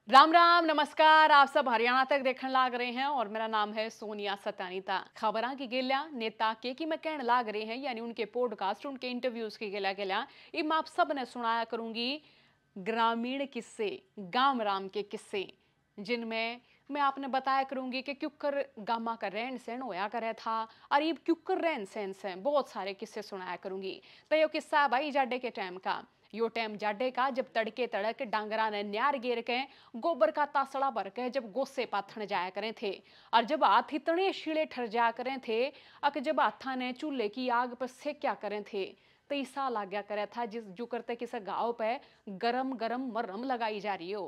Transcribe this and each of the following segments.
राम राम नमस्कार। आप सब हरियाणा तक देखने लाग रहे हैं और मेरा नाम है सोनिया सत्यानीता। खबरां की गेल्या नेता के मैं कहने लाग रहे हैं, यानी उनके पॉडकास्ट, उनके इंटरव्यूज की गेल्या गेल्या इम आप सब ने सुनाया करूंगी ग्रामीण किस्से, गांव राम के किस्से, जिनमें मैं आपने बताया करूंगी कि क्यूकर गामा का रहन सहन होया करे था और ये क्यूकर रहन सहन से बहुत सारे किस्से सुनाया करूंगी। तो ये किस्सा है भाई जाडे के टाइम का। यो टाइम जाडे का जब तड़के तड़क डांगरा ने न्यार गिर के गोबर का तासड़ा भर के जब गोसे पाथन जाया करे थे, और जब हाथ इतने शीले ठर जाया करे थे अक जब हाथा ने चूल्हे की आग पर सेक्या करे थे तो ईसा लाग गया करे था जिस जो करते किसी गाँव पे गरम गरम मरम लगाई जा रही हो।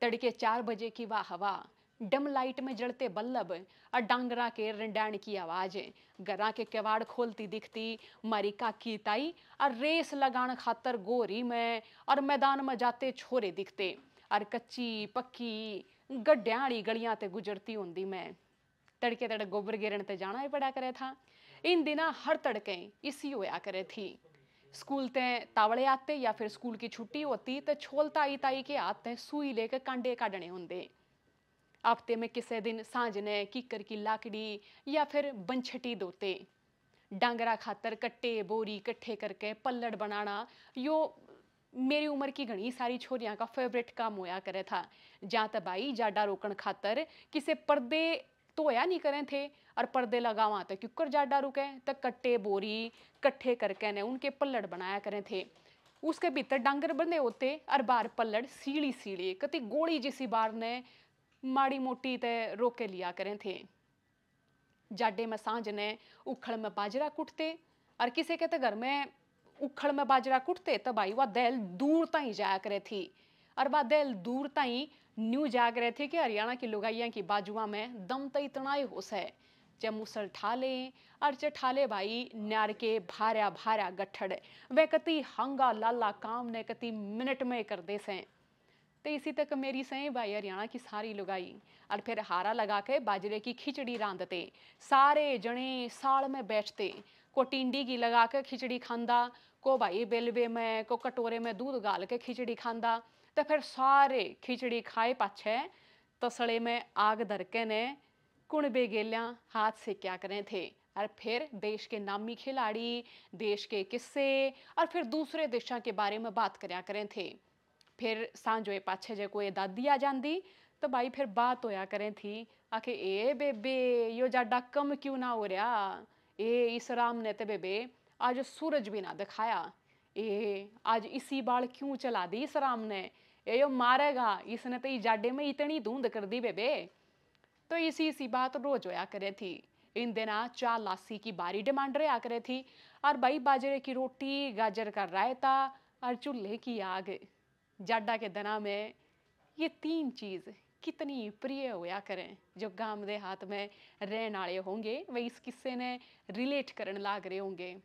तड़के 4 बजे की वाह हवा, डम लाइट में जलते बल्लभ और डांगरा के रंडाण की आवाज, गरा के किवाड़ खोलती दिखती मारी काकी ताई और रेस लगान खातर गोरी में और मैदान में जाते छोरे दिखते और कच्ची पक्की गड्ढियाड़ी गलियां ते गुजरती होंदी मैं। तड़के तड़क गोबर गिरन ते जाना ही पड़ा करे था। इन दिना हर तड़के इसी होया करे थी। स्कूल ते तावड़े आते या फिर स्कूल की छुट्टी होती तो छोलता आई ताई के हाथ ते सुई लेकर कांडे काटने होंगे। हफ्ते में किसी दिन सांझ ने कीकर की लाकड़ी या फिर बंछटी दोते। डांगरा खातर कट्टे बोरी इकट्ठे करके पल्लड़ बनाना यो मेरी उम्र की घनी सारी छोरियां का फेवरेट काम होया करे था। जहाँ तक भाई जाडा रोकन खातर किसे पर्दे तो होया नहीं करे थे, और पर्दे लगावा तो क्योंकर जाडा रुके तो कट्टे बोरी इकट्ठे करके ने उनके पल्लड़ बनाया करे थे। उसके भीतर डांगर बंधे होते और बार पल्लड़ सीढ़ी सीढ़ी कति गोली जिसी बार ने माड़ी मोटी ते रोके लिया करें थे। जाडे में सांझ ने उखड़ में बाजरा कुटते, और किसी के तो घर में उखड़ में बाजरा कुटते तो भाई वह दल दूर तई जाया करे थी। और वह दल दूर तई न्यू जा करे थे कि हरियाणा की लुगाइया की बाजुआ में दम तो इतना ही होश है। चे मुसल ठाले और चे ठाले भाई न्यार के भार्या भार्या गठड़ वे कति हंगा लाला काम ने कति मिनट में कर दे से। तो इसी तक मेरी सही भाई हरियाणा की सारी लुगाई और फिर हारा लगा के बाजरे की खिचड़ी रांधते। सारे जने साल में बैठते, को टिंडी की लगा के खिचड़ी खांदा, को भाई बेलवे में को कटोरे में दूध गाल के खिचड़ी खांदा। तो फिर सारे खिचड़ी खाए पाछे तसड़े में आग धर के ने कुणबे गेल्या हाथ से क्या करें थे। और फिर देश के नामी खिलाड़ी, देश के किस्से और फिर दूसरे देशों के बारे में बात करया करें थे। फिर सांझोए पाछे जे कोई दादी आ जाती तो भाई फिर बात होया करें थी आखे ए बेबे यो जाडा कम क्यों ना हो रहा, ए इस राम ने तो बेबे आज सूरज भी ना दिखाया, ए आज इसी बाल क्यों चला दी इस राम ने, ए यो मारेगा इसने तो जाडे में इतनी धुंध कर दी बेबे। तो इसी बात रोज होया करे थी। इन दिना चा लासी की बारी डिमांड रहा करे थी, और भाई बाजरे की रोटी, गाजर का रायता और चूल्हे की आग। जाडा के दिना में ये तीन चीज कितनी प्रिय होया करें। जो गांव दे हाथ में रहने वाले होंगे वे इस किस्से ने रिलेट करने लाग रहे होंगे।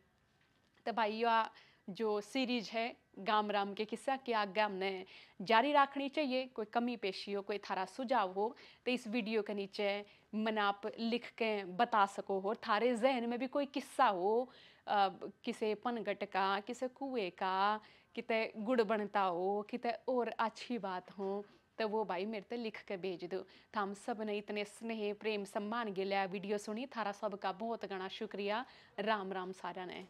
तो भाई यह जो सीरीज है गाम राम के किस्सा की आगे हमने जारी रखनी चाहिए। कोई कमी पेशी हो, कोई थारा सुझाव हो तो इस वीडियो के नीचे मन आप लिख के बता सको हो। थारे जहन में भी कोई किस्सा हो, किसे पनगट का, किसे कुएं का, किते गुड़ बनता हो, किते और अच्छी बात हो तो वो भाई मेरे ते लिख के भेज दो। तो हम सब ने इतने स्नेह प्रेम सम्मान गिल्या वीडियो सुनी, थारा सब का बहुत घना शुक्रिया। राम राम सारा ने।